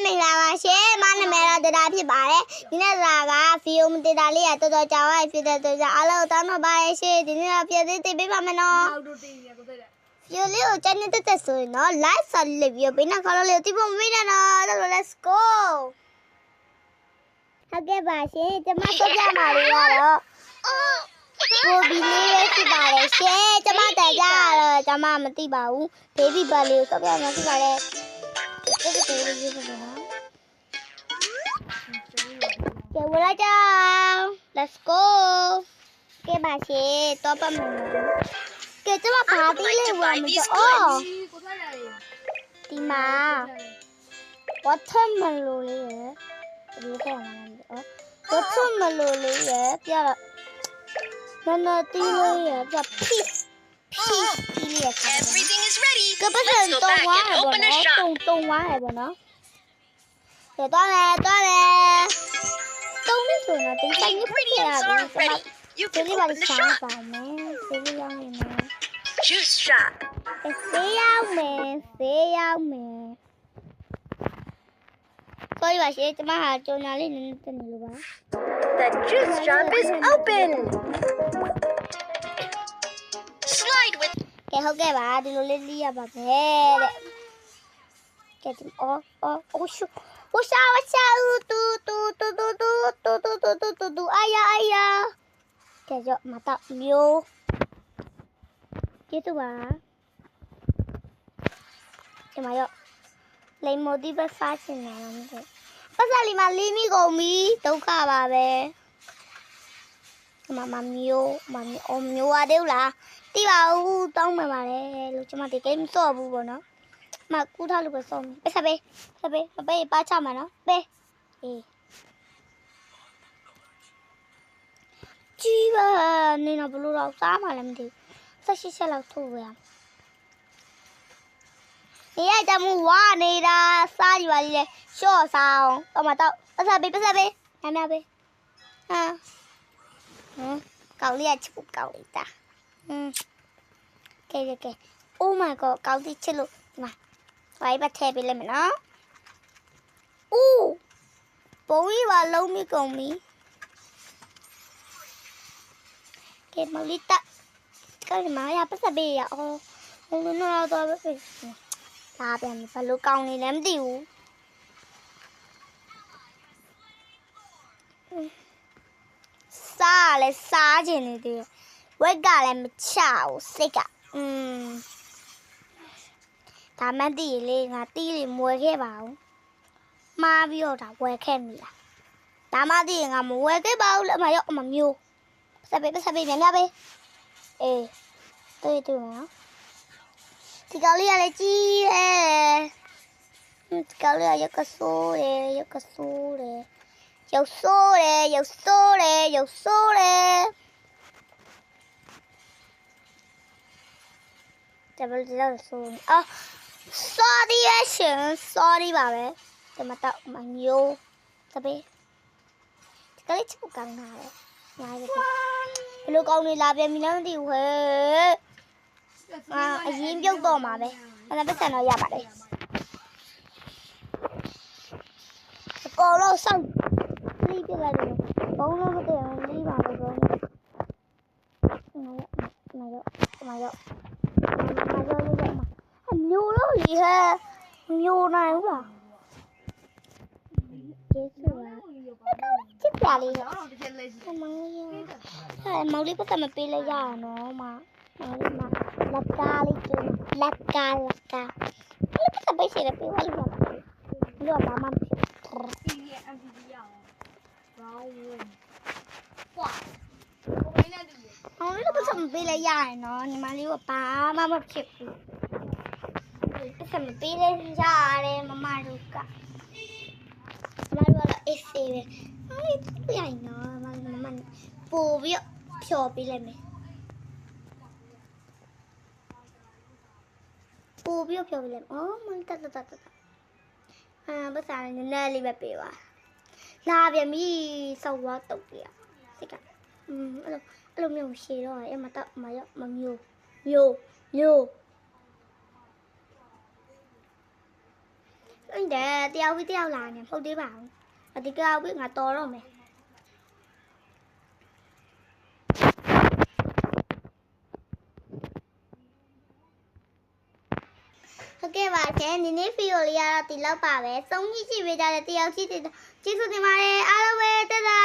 မင်္ဂလာပါရှင်မနာမည်တော့တရားဖြစ်ပါတယ်ဒီနေ့ကဗီဒီယိုမတင်တာလေးရတော်တော်ကြာသွားဖြစ်တဲ့အတွက်ကြောင့်အားလုံးတောင်းတော့ပါရဲ့ရှင်ဒီနေ့တော့ပြည့်စုံတင်ပေးပါမယ်နော်ဗီဒီယိုလေးကိုကြိုက်နေတဲ့ဆိုရင်တော့ like ဆက်လေးပြီးပေးနောက်ခေါ်လို့လေးတိဖို့မပေးနဲ့နော်တော်တော် let's go ဟုတ်ကဲ့ပါရှင်ကျွန်မဆက်ပြမှာလေးကတော့ကိုဘီလေးပဲဖြစ်ပါတယ်ရှင်ကျွန်မတက်ကြတော့ကျွန်မမသိပါဘူး baby ဘလေးကိုဆက်ပြမှာဖြစ်ပါတယ်这个给我一个什么？给我来着 ，Let's go！ 给把鞋多帮忙，给这么爬地嘞，我们就哦，弟妈，我他妈努力耶，不是我们哦，我他妈努力耶，不要了，那地嘞耶，不要 peace。Everything is ready. 这不是动画还不呢？动画还不呢？别断嘞，断嘞！动的时候呢，等下你不给啊，这里把你想法没？谁不要没呢？ Juice shot. 谁要没？谁要没？所以把鞋怎么还就哪里能等你了吧？ The juice shop is open. Slide with. ကဲဟုတ်ကဲ့ပါဒီလိုလေးလိရပါမယ်တဲ့ကဲဒီအိုရှူဝရှာတူအာယာကဲကြောမတော့မျိုးကျေးဇူးပါဒီမှာရောလိမ်မိုဒီပဲစားချင်တာလားမသိပတ်စလီမှာလီမီကုန်ပြီဒုက္ခပါပဲဒီမှာမျိုးရသေးလားတိပါဦးတောင်းမှန်ပါလေလို့ကျွန်မဒီကိမစော့ဘူးပေါ့နော်မကူထားလို့ပဲစော့မယ်ဆက်ပေးပါချမှာနော်ပေးအေးကြီးပါနေတော့ဘလို့တော့စားမှလည်းမသိ18ချက်လောက်ထိုးရနေရကြမှုဝါနေတာစားကြပါလိလေရှော့စားအောင်တော့မတော့ဆက်ပေးနာမပေးဟာကောက်လေးချစ်ကောက်လေးတာကဲ Oh my god ကောက်တိချစ်လို့ဒီမှာဝိုင်းပတ်ထည့်ပေးလိုက်မယ်နော်။အိုးပုံကြီးပါလုံးမကုန်ပြီ။ကဲမလီတာကဲမရပတ်စပေးရအောင်။ဟိုနော်တော့ပဲ။ဒါပြန်ဘလို့ကောင်းနေလဲမသိဘူး။စားလဲစားခြင်းနေသေးတယ်။ဝက်ကလည်းမချဘူးစိတ်ကဒါမှန်တည်လေငါတီးလေမွဲခဲ့ပါဘူးမှားပြီးတော့ဒါဝဲခဲ့မိလားဒါမှတည်ငါမဝဲခဲ့ပါဘူးလေအမရောအမမျိုးဆက်ပေးများပေးအေးတွေ့နော်ဒီကောင်လေးကလည်းကြီးတယ်ဒီကောင်လေးကရုပ်ဆိုးတယ်ရုပ်ဆိုးတယ်Double soon. Oh, sorry, sorry, babe. The mata manyo. Sabi. Kali chipu kang na. Look only love me lang di we. Ayim yung do ma be. Ano ba sana ya ba de? Ko lo sang. Li bi la de. Ko lo ba de li ba ba ko. Mayo. Nhiều đó gì ha nhiều này cũng là chết gà đi mau đi bắt tao mà pi lấy ra nó mà lắc ca lấy chứ lắc ca lấy bắt tao bây giờ là pi lấy ra đưa bà mắm không biết bắt tao mà pi lấy ra nó nhưng mà lấy bà mắm chịu Bisa pilih jari mama duka. Mama duka isi. Ay, pilih no, mama. Pubio, pio pilih me. Pubio pilih. Oh, mantap. Besar ni nali bepiwa. Lah biar mi sawa tu dia. Sika. Alam yang siro, mata mayo mamyo. Yo. အဲ့ဒါတရားပြီးတရားလာနေမဟုတ်သေးပါဘူးအဒီကြောက်ပြီးငါတော်တော့မယ်ဟုတ်ကဲ့ပါရှင်ဒီနေ့ဗီဒီယိုလေးကတော့ဒီလောက်ပါပဲစုံကြည့်ကြည့်ပေးကြတဲ့တယောက်ချင်းကျေးဇူးတင်ပါတယ်အားလုံးပဲတဒါ